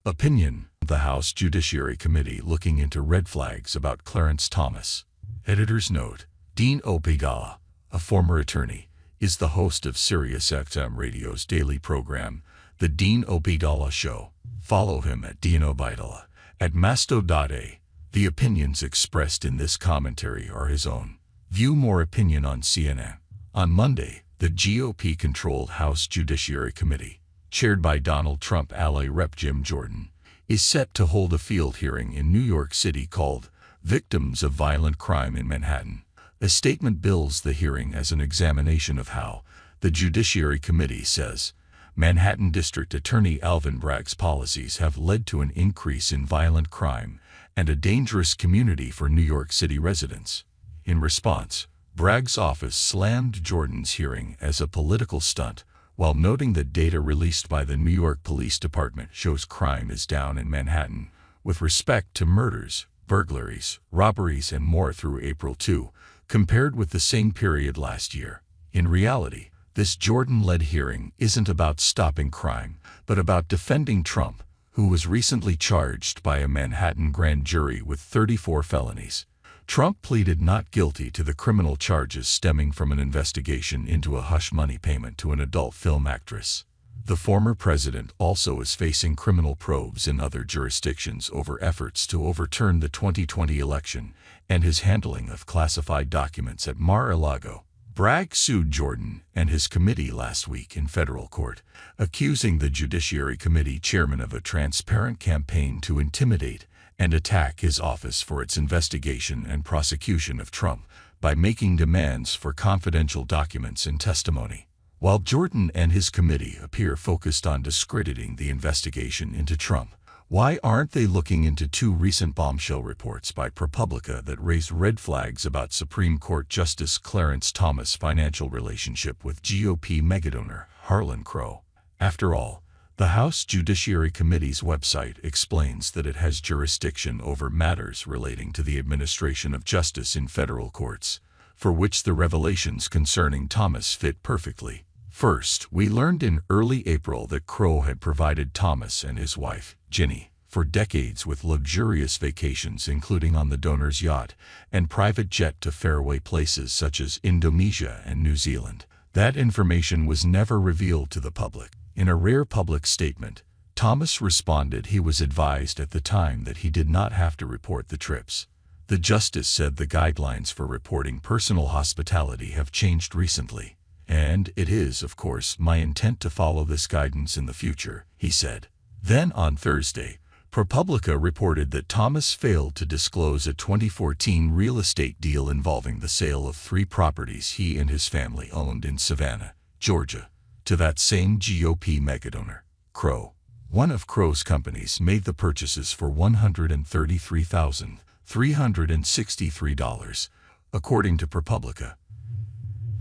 Opinion: the House Judiciary Committee looking into red flags about Clarence Thomas. Editor's note: Dean Obeidallah, a former attorney, is the host of SiriusXM Radio's daily program, The Dean Obeidallah Show. Follow him at Dean Obeidallah at masto.a. The opinions expressed in this commentary are his own. View more opinion on CNN. On Monday, the GOP-controlled House Judiciary Committee, chaired by Donald Trump ally Rep. Jim Jordan, is set to hold a field hearing in New York City called Victims of Violent Crime in Manhattan. A statement bills the hearing as an examination of how, the Judiciary Committee says, Manhattan District Attorney Alvin Bragg's policies have led to an increase in violent crime and a dangerous community for New York City residents. In response, Bragg's office slammed Jordan's hearing as a political stunt, while noting that data released by the New York Police Department shows crime is down in Manhattan with respect to murders, burglaries, robberies, and more through April 2, compared with the same period last year. In reality, this Jordan-led hearing isn't about stopping crime, but about defending Trump, who was recently charged by a Manhattan grand jury with 34 felonies. Trump pleaded not guilty to the criminal charges stemming from an investigation into a hush money payment to an adult film actress. The former president also is facing criminal probes in other jurisdictions over efforts to overturn the 2020 election and his handling of classified documents at Mar-a-Lago. Bragg sued Jordan and his committee last week in federal court, accusing the Judiciary Committee chairman of a transparent campaign to intimidate and attack his office for its investigation and prosecution of Trump by making demands for confidential documents and testimony. While Jordan and his committee appear focused on discrediting the investigation into Trump, why aren't they looking into two recent bombshell reports by ProPublica that raise red flags about Supreme Court Justice Clarence Thomas' financial relationship with GOP megadonor Harlan Crow? After all, the House Judiciary Committee's website explains that it has jurisdiction over matters relating to the administration of justice in federal courts, for which the revelations concerning Thomas fit perfectly. First, we learned in early April that Crow had provided Thomas and his wife, Ginny, for decades with luxurious vacations including on the donor's yacht and private jet to faraway places such as Indonesia and New Zealand. That information was never revealed to the public. In a rare public statement, Thomas responded he was advised at the time that he did not have to report the trips. The justice said the guidelines for reporting personal hospitality have changed recently, and it is, of course, my intent to follow this guidance in the future, he said. Then on Thursday, ProPublica reported that Thomas failed to disclose a 2014 real estate deal involving the sale of 3 properties he and his family owned in Savannah, Georgia, to that same GOP megadonor, Crow. One of Crow's companies made the purchases for $133,363, according to ProPublica.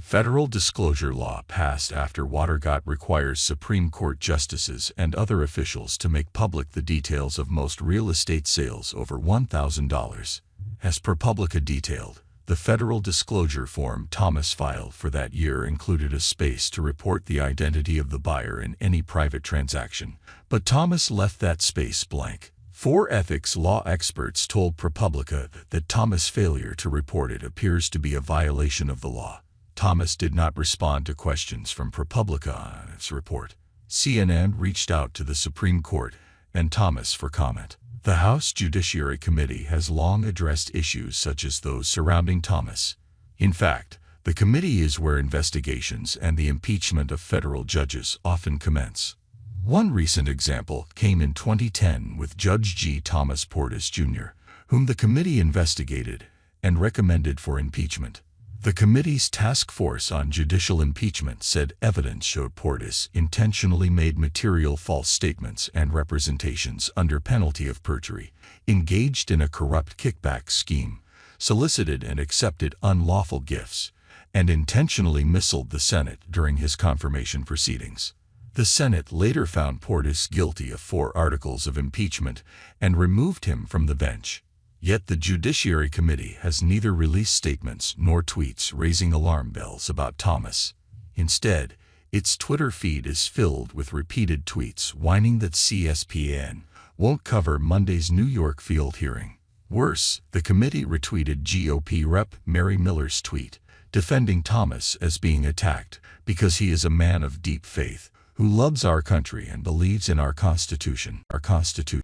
Federal disclosure law passed after Watergate requires Supreme Court justices and other officials to make public the details of most real estate sales over $1,000. As ProPublica detailed, the federal disclosure form Thomas filed for that year included a space to report the identity of the buyer in any private transaction, but Thomas left that space blank. 4 ethics law experts told ProPublica that Thomas' failure to report it appears to be a violation of the law. Thomas did not respond to questions from ProPublica on its report. CNN reached out to the Supreme Court and Thomas for comment. The House Judiciary Committee has long addressed issues such as those surrounding Thomas. In fact, the committee is where investigations and the impeachment of federal judges often commence. One recent example came in 2010 with Judge G. Thomas Portis, Jr., whom the committee investigated and recommended for impeachment. The committee's task force on judicial impeachment said evidence showed Portis intentionally made material false statements and representations under penalty of perjury, engaged in a corrupt kickback scheme, solicited and accepted unlawful gifts, and intentionally missiled the Senate during his confirmation proceedings. The Senate later found Portis guilty of 4 articles of impeachment and removed him from the bench. Yet the Judiciary Committee has neither released statements nor tweets raising alarm bells about Thomas. Instead, its Twitter feed is filled with repeated tweets whining that CSPN won't cover Monday's New York field hearing. Worse, the committee retweeted GOP Rep. Mary Miller's tweet, defending Thomas as being attacked because he is a man of deep faith, who loves our country and believes in our Constitution.